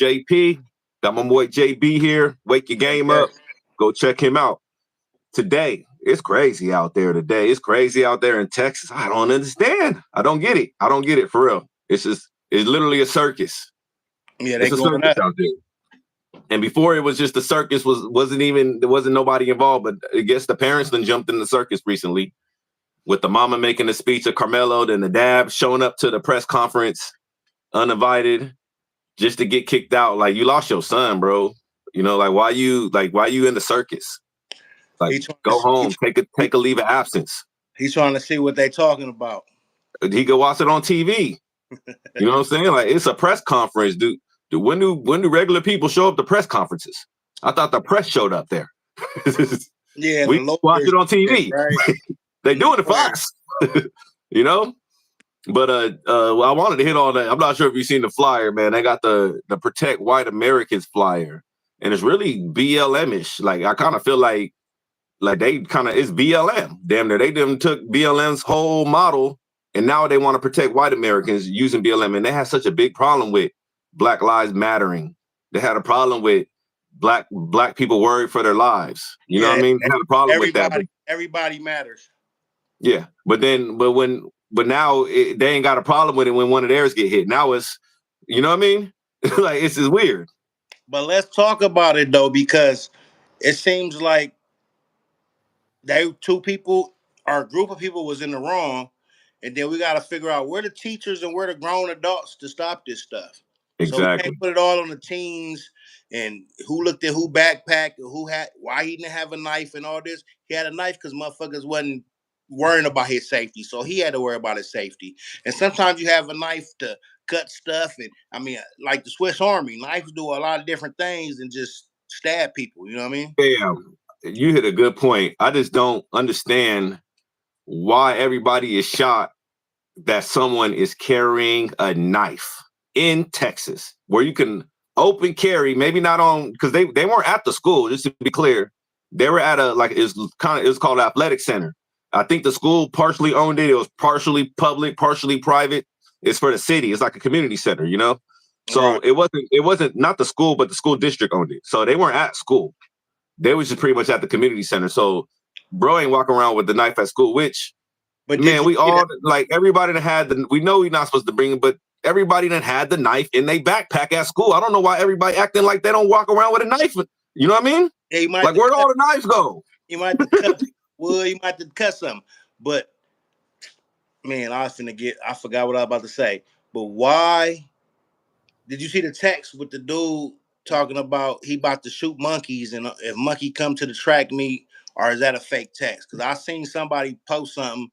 JP. Got my boy JB here. Wake your game up. Go check him out. Today, it's crazy out there today. It's crazy out there in Texas. I don't understand. I don't get it. I don't get it for real. It's literally a circus. Yeah, it's a circus out there. And before it was just the circus, there wasn't nobody involved, but I guess the parents then jumped in the circus recently with the mama making a speech of Karmelo, then the dad showing up to the press conference uninvited just to get kicked out. Like, you lost your son, bro. You know, like why you in the circus? Like, go home, take a leave of absence. He's trying to see what they talking about. He could watch it on TV. You know what I'm saying? Like, it's a press conference, dude. When do regular people show up to press conferences? I thought the press showed up there. Yeah, we watch it on TV. Right? They doing it for us. You know? But I wanted to hit on that. I'm not sure if you've seen the flyer, man. They got the Protect White Americans flyer, and it's really BLM-ish. Like, I kind of feel like they kind of, it's BLM. Damn near, they took BLM's whole model, and now they want to protect white Americans using BLM. And they had such a big problem with Black Lives Mattering. They had a problem with black people worried for their lives. You know what I mean? They had a problem with that. Everybody matters. Yeah, but now they ain't got a problem with it when one of theirs get hit. Now it's, you know what I mean? Like, it's just weird. But let's talk about it though, because it seems like a group of people was in the wrong, and then we got to figure out where the teachers and where the grown adults to stop this stuff. Exactly. So we can't put it all on the teens and who looked at who backpack and why he didn't have a knife and all this. He had a knife because motherfuckers wasn't worrying about his safety, so he had to worry about his safety. And sometimes you have a knife to cut stuff, and I mean, like the Swiss Army, knives do a lot of different things than just stab people. You know what I mean? Yeah, you hit a good point. I just don't understand why everybody is shocked that someone is carrying a knife in Texas, where you can open carry, maybe not on, because they weren't at the school, just to be clear. They were at it was called Athletic Center. I think the school partially owned it. It was partially public, partially private. It's for the city. It's like a community center, you know? So right. It wasn't not the school, but the school district owned it. So they weren't at school. They was just pretty much at the community center. So bro ain't walking around with the knife at school, which, but man, we all, like, everybody that had we know we're not supposed to bring it, but everybody that had the knife in their backpack at school. I don't know why everybody acting like they don't walk around with a knife. You know what I mean? Yeah, like, where'd all the knives go? You might have to cut wood, you might have to cut something. But man, I forgot what I was about to say. But why did you see the text with the dude talking about he about to shoot monkeys, and if monkey come to the track meet, or is that a fake text? Because I seen somebody post something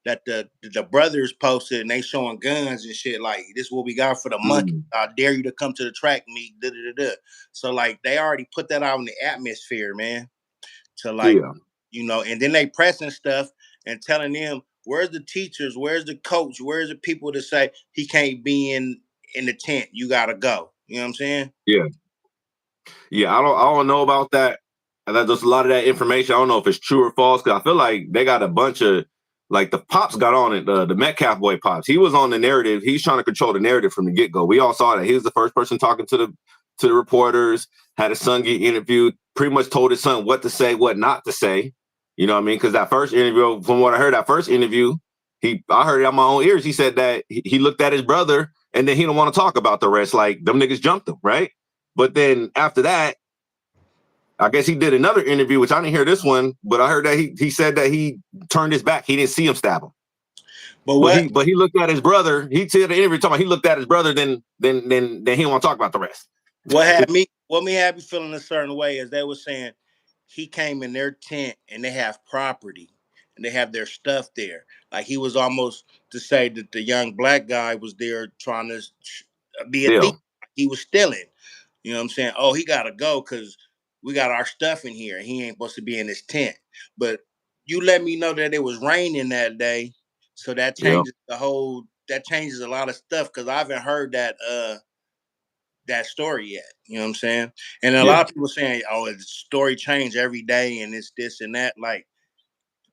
that the brothers posted, and they showing guns and shit, like, this is what we got for the monkey. I dare you to come to the track meet. So like, they already put that out in the atmosphere, man. To like, you know, and then they pressing stuff and telling them, where's the teachers, where's the coach, where's the people to say he can't be in the tent, you gotta go. You know what I'm saying? Yeah, I don't know about that. And there's a lot of that information. I don't know if it's true or false, because I feel like they got a bunch of, like, the Pops got on it, the Metcalf boy Pops. He was on the narrative. He's trying to control the narrative from the get-go. We all saw that. He was the first person talking to the reporters, had his son get interviewed, pretty much told his son what to say, what not to say. You know what I mean? Because that first interview, from what I heard, I heard it on my own ears. He said that he looked at his brother, and then he don't want to talk about the rest. Like, them niggas jumped him, right? But then after that, I guess he did another interview, which I didn't hear this one, but I heard that he said that he turned his back. He didn't see him stab him. But he looked at his brother. He said the interview talking about he looked at his brother, then he didn't want to talk about the rest. What had me feeling a certain way is they were saying he came in their tent and they have property and they have their stuff there. Like, he was almost to say that the young black guy was there trying to be a thief. He was stealing. You know what I'm saying? Oh, he got to go because we got our stuff in here. He ain't supposed to be in his tent. But you let me know that it was raining that day. So that changes that changes a lot of stuff, because I haven't heard that story yet. You know what I'm saying? And a lot of people saying, oh, the story change every day and it's this and that. Like,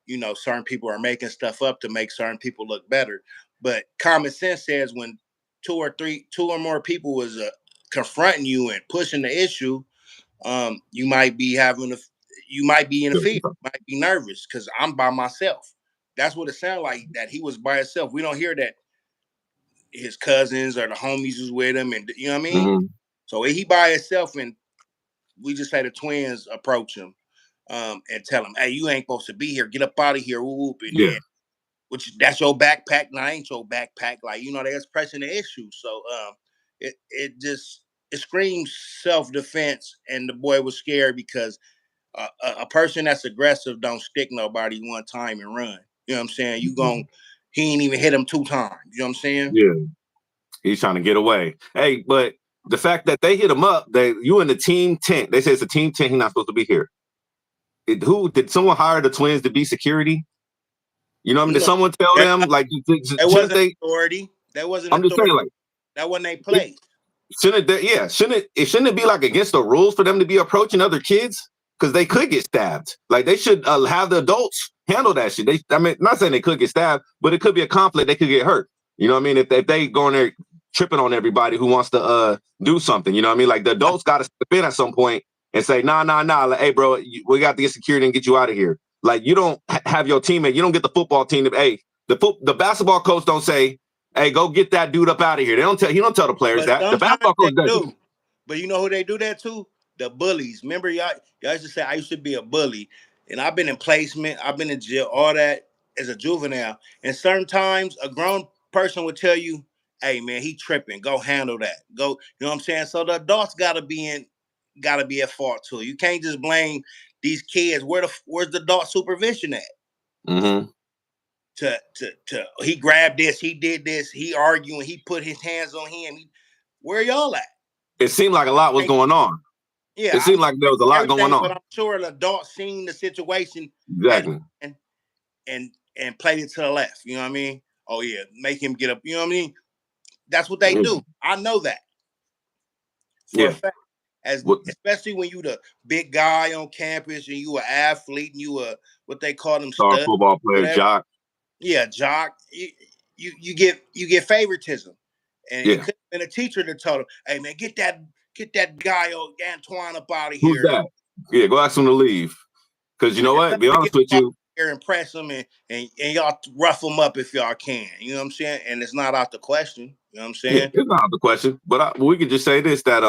you know, certain people are making stuff up to make certain people look better. But common sense says when two or more people was confronting you and pushing the issue, you might be you might be in the field, you might be nervous because I'm by myself. That's what it sounded like, that he was by himself. We don't hear that his cousins or the homies was with him, and you know what I mean. Mm-hmm. So he by himself, and we just had the twins approach him, and tell him, "Hey, you ain't supposed to be here. Get up out of here." Whoop, and Yeah. then, which that's your backpack. No, ain't your backpack. Like, they was pressing the issue. So it screams self defense, and the boy was scared because a person that's aggressive don't stick nobody one time and run. You know what I'm saying? He ain't even hit him 2 times. You know what I'm saying? Yeah. He's trying to get away. Hey, but the fact that they hit him up, you in the team tent. They say it's a team tent. He's not supposed to be here. Who did someone hire the twins to be security? You know what I mean? Did No, someone tell that, them like that shouldn't wasn't they? authority. That wasn't I'm just saying, authority. like, That wasn't a place. shouldn't it be like against the rules for them to be approaching other kids? Because they could get stabbed. Like, they should have the adults handle that shit. Not saying they could get stabbed, but it could be a conflict. They could get hurt. You know what I mean? If they go in there tripping on everybody who wants to do something, you know what I mean? Like, the adults got to step in at some point and say, nah. Like, hey, bro, we got to get security and get you out of here. Like, you don't have your teammate. You don't get the football team to, hey, the basketball coach don't say, hey, go get that dude up out of here. He don't tell the players But that. The sometimes basketball they coach does. do. But you know who they do that to? The bullies. Remember, y'all used to say I used to be a bully, and I've been in placement, I've been in jail, all that as a juvenile. And certain times, a grown person would tell you, "Hey, man, he tripping. Go handle that. Go." You know what I'm saying? So the adults gotta be at fault too. You can't just blame these kids. Where's the adult supervision at? Mm-hmm. He grabbed this, he did this, he arguing, he put his hands on him. Where y'all at? It seemed like a lot was going on. Yeah, It seemed like there was a lot going but on. I'm sure an adult seen the situation Exactly. and played it to the left. You know what I mean? Oh yeah, make him get up. You know what I mean? That's what they do. I know that for a fact. Especially when you the big guy on campus and you an athlete and you a what they call them Star stud, football player, whatever. jock. Yeah, jock. You get favoritism, and it Yeah. could have been a teacher that told him, "Hey man, get that guy Antoine up out of Who's here." that? Yeah, go ask him to leave. Because you know what? Be honest with you. Here and press him and y'all rough him up if y'all can. You know what I'm saying? And it's not out the question. You know what I'm saying? Yeah, it's not out the question. But we could just say this, that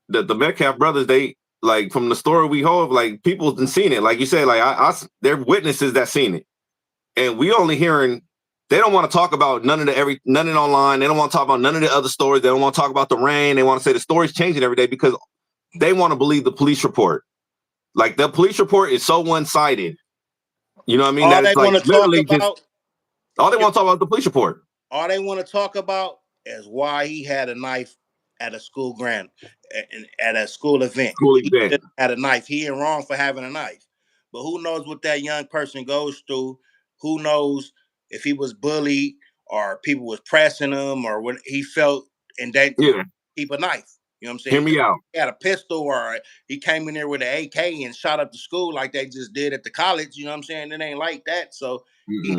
the Metcalf brothers, they, like, from the story we hold, like, people have seen it. Like you said, like they're witnesses that seen it. And we only hearing, they don't want to talk about none of it online. They don't want to talk about none of the other stories. They don't want to talk about the rain. They want to say the story's changing every day because they want to believe the police report. Like, the police report is so one-sided. You know what I mean? All That they it's like want to talk literally just about. all they want to talk about the police report. All they want to talk about is why he had a knife at a school at a school event. School He event. had a knife. He ain't wrong for having a knife. But who knows what that young person goes through? Who knows if he was bullied or people was pressing him or what he felt and they keep a knife. You know what I'm saying? Hear me out. He had a pistol or he came in there with an AK and shot up the school like they just did at the college. You know what I'm saying? It ain't like that. So he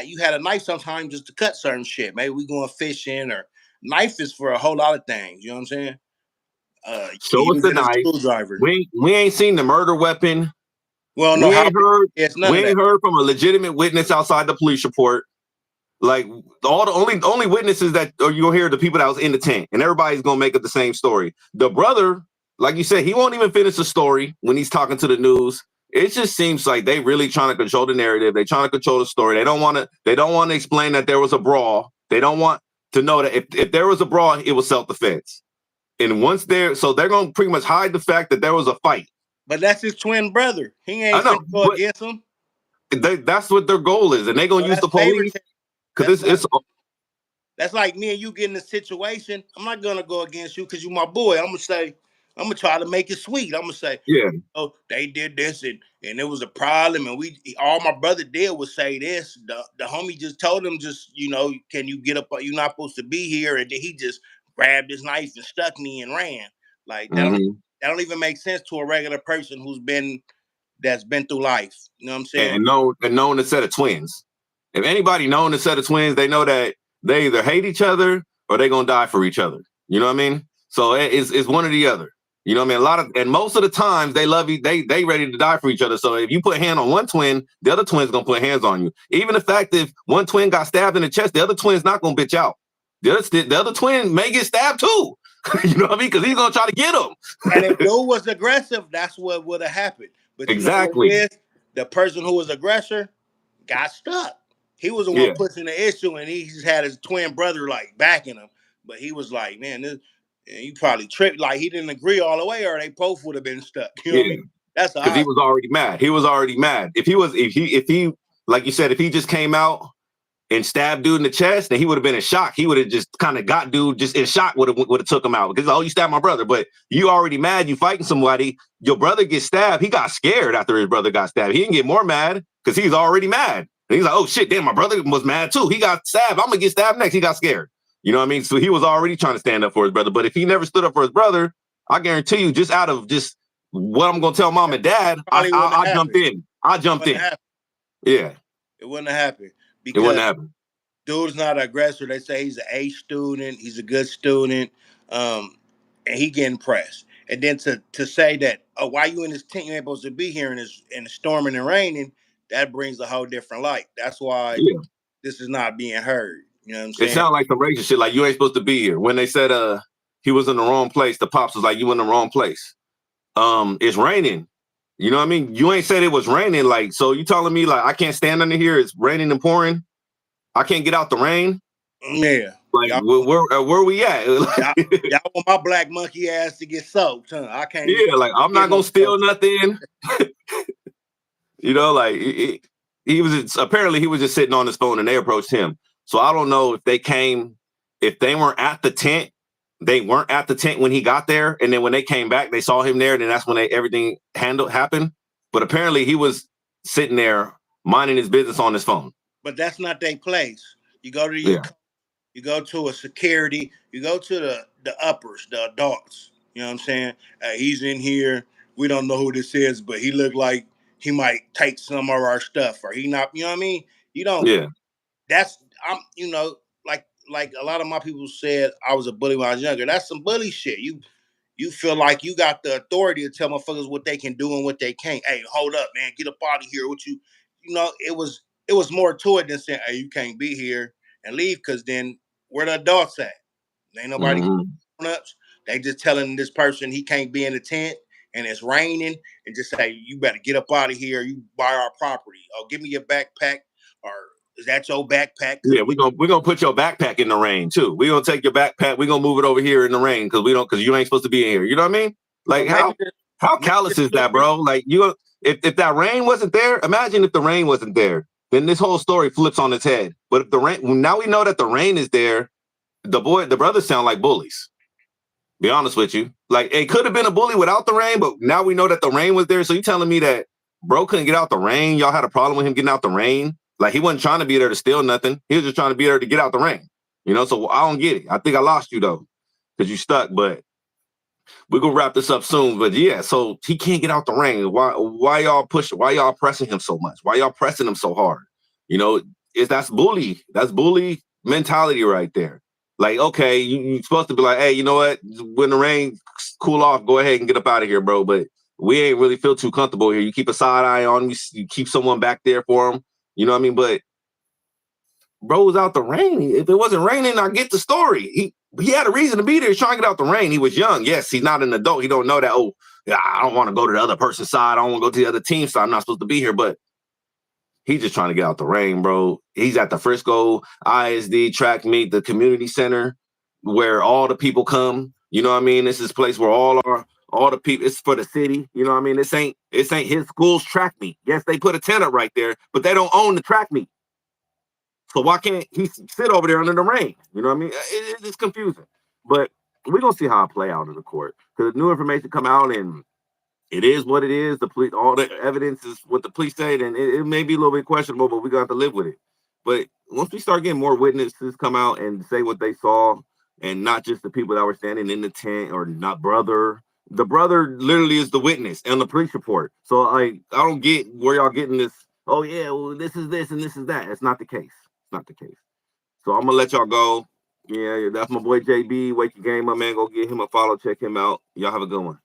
you had a knife sometimes just to cut certain shit. Maybe we going fishing or knife is for a whole lot of things. You know what I'm saying? Show us the knife. Screwdriver. We ain't seen the murder weapon. Well, no, we ain't heard from a legitimate witness outside the police report. Like, all the only witnesses that you'll hear the people that was in the tent, and everybody's gonna make up the same story. The brother, like you said, he won't even finish the story when he's talking to the news. It just seems like they really trying to control the narrative. They trying to control the story. They don't want to explain that there was a brawl. They don't want to know that if there was a brawl, it was self-defense. And once they're going to pretty much hide the fact that there was a fight. But that's his twin brother. He ain't finna go against him. That's what their goal is, and they're going to use the police because that's like me and you getting a situation. I'm not gonna go against you because you my boy. I'm gonna try to make it sweet. I'm gonna say, yeah, oh, they did this and it was a problem, and all my brother did was say this. The homie just told him, can you get up? You're not supposed to be here, and then he just grabbed his knife and stuck me and ran. Like that don't even make sense to a regular person that's been through life. You know what I'm saying? And known a set of twins. If anybody known a set of twins, they know that they either hate each other or they're gonna die for each other. You know what I mean? So it's one or the other. You know what I mean? And most of the times they love you. They ready to die for each other. So if you put a hand on one twin, the other twin's gonna put hands on you. Even the fact that if one twin got stabbed in the chest, the other twin's not gonna bitch out. The other twin may get stabbed too. You know what I mean? Because he's gonna try to get him. And if dude was aggressive, that's what would have happened. But you know what it Exactly. is? The person who was aggressor got stuck. He was the one Yeah. pushing the issue, and he just had his twin brother like backing him. But he was like, "Man, this, and you probably tripped." Like he didn't agree all the way, or they both would have been stuck. You know what I Yeah. mean? That's Because he odd. was already mad. He was already mad. If he like you said, if he just came out and stabbed dude in the chest, then he would have been in shock. He would have just kind of got dude just in shock, would have took him out. Because, oh, you stabbed my brother. But you already mad, you fighting somebody, your brother gets stabbed. He got scared after his brother got stabbed. He didn't get more mad because he's already mad. And he's like, oh shit, damn, my brother was mad too. He got stabbed. I'm gonna get stabbed next. He got scared. You know what I mean? So he was already trying to stand up for his brother. But if he never stood up for his brother, I guarantee you, just out of just what I'm gonna tell mom and dad, I jumped in. I jumped in. Yeah. It wouldn't have happened. It wouldn't happen. Dude's not an aggressor. They say he's an A student. He's a good student, and he getting pressed. And then to say that, oh, why you in this tent? You ain't supposed to be here in the storming and raining. That brings a whole different light. That's why this is not being heard. You know what I'm saying? It sounds like some racist shit. Like you ain't supposed to be here. When they said he was in the wrong place, the pops was like, you in the wrong place. It's raining. You know what I mean? You ain't said it was raining. Like, so you telling me like I can't stand under here? It's raining and pouring. I can't get out the rain. Yeah. Like where we at? y'all want my black monkey ass to get soaked, huh? I can't. Yeah, like I'm not gonna steal nothing. You know, like he was apparently he was just sitting on his phone and they approached him. So I don't know if they weren't at the tent. They weren't at the tent when he got there, and then when they came back, they saw him there. And then that's when everything happened. But apparently, he was sitting there minding his business on his phone. But that's not their place. You go to you go to a security. You go to the uppers, the adults. You know what I'm saying? He's in here. We don't know who this is, but he looked like he might take some of our stuff, or he not. You know what I mean? You don't. Yeah. That's You know, like a lot of my people said, I was a bully when I was younger. That's some bully shit. You feel like you got the authority to tell motherfuckers what they can do and what they can't. Hey, hold up, man, get up out of here. You know, it was more to it than saying, hey, you can't be here and leave, because then where the adults at? Ain't nobody ups. They just telling this person he can't be in the tent and it's raining, and just say, you better get up out of here. You buy our property. Oh, give me your backpack, or is that your backpack? Yeah, we're gonna put your backpack in the rain too. We're gonna take your backpack, we're gonna move it over here in the rain because you ain't supposed to be in here. You know what I mean? Like how callous is that, bro? Like if that rain wasn't there, imagine if the rain wasn't there, then this whole story flips on its head. But if the rain, now we know that the rain is there, the brothers sound like bullies. Be honest with you. Like it could have been a bully without the rain, but now we know that the rain was there. So you telling me that bro couldn't get out the rain? Y'all had a problem with him getting out the rain? Like he wasn't trying to be there to steal nothing. He was just trying to be there to get out the rain. You know, so I don't get it. I think I lost you though, because you stuck. But we're gonna wrap this up soon. But yeah, so he can't get out the rain. Why y'all pushing? Why y'all pressing him so much? Why y'all pressing him so hard? You know, that's bully. That's bully mentality right there. Like, okay, you're supposed to be like, hey, you know what? When the rain cool off, go ahead and get up out of here, bro. But we ain't really feel too comfortable here. You keep a side eye on him. You keep someone back there for him. You know what I mean? But bro was out the rain. If it wasn't raining, I get the story. He had a reason to be there. He's trying to get out the rain. He was young. Yes, he's not an adult. He don't know that, oh, I don't want to go to the other person's side. I don't want to go to the other team's side. I'm not supposed to be here. But he's just trying to get out the rain, bro. He's at the Frisco ISD track meet, the community center, where all the people come. You know what I mean? This is a place where all the people, it's for the city. You know what I mean? This ain't his school's track meet. Yes, they put a tent up right there, but they don't own the track meet. So why can't he sit over there under the rain? You know what I mean? It's confusing. But we're going to see how it play out in the court. Because new information come out and it is what it is. The police, all the evidence is what the police say, and it may be a little bit questionable, but we got to live with it. But once we start getting more witnesses come out and say what they saw, and not just the people that were standing in the tent or not the brother literally is the witness and the police report. So I don't get where y'all getting this. Oh yeah, well this is this and this is that. It's not the case. It's not the case. So I'm gonna let y'all go. Yeah, that's my boy JB. Wake your game, my man. Go get him a follow. Check him out. Y'all have a good one.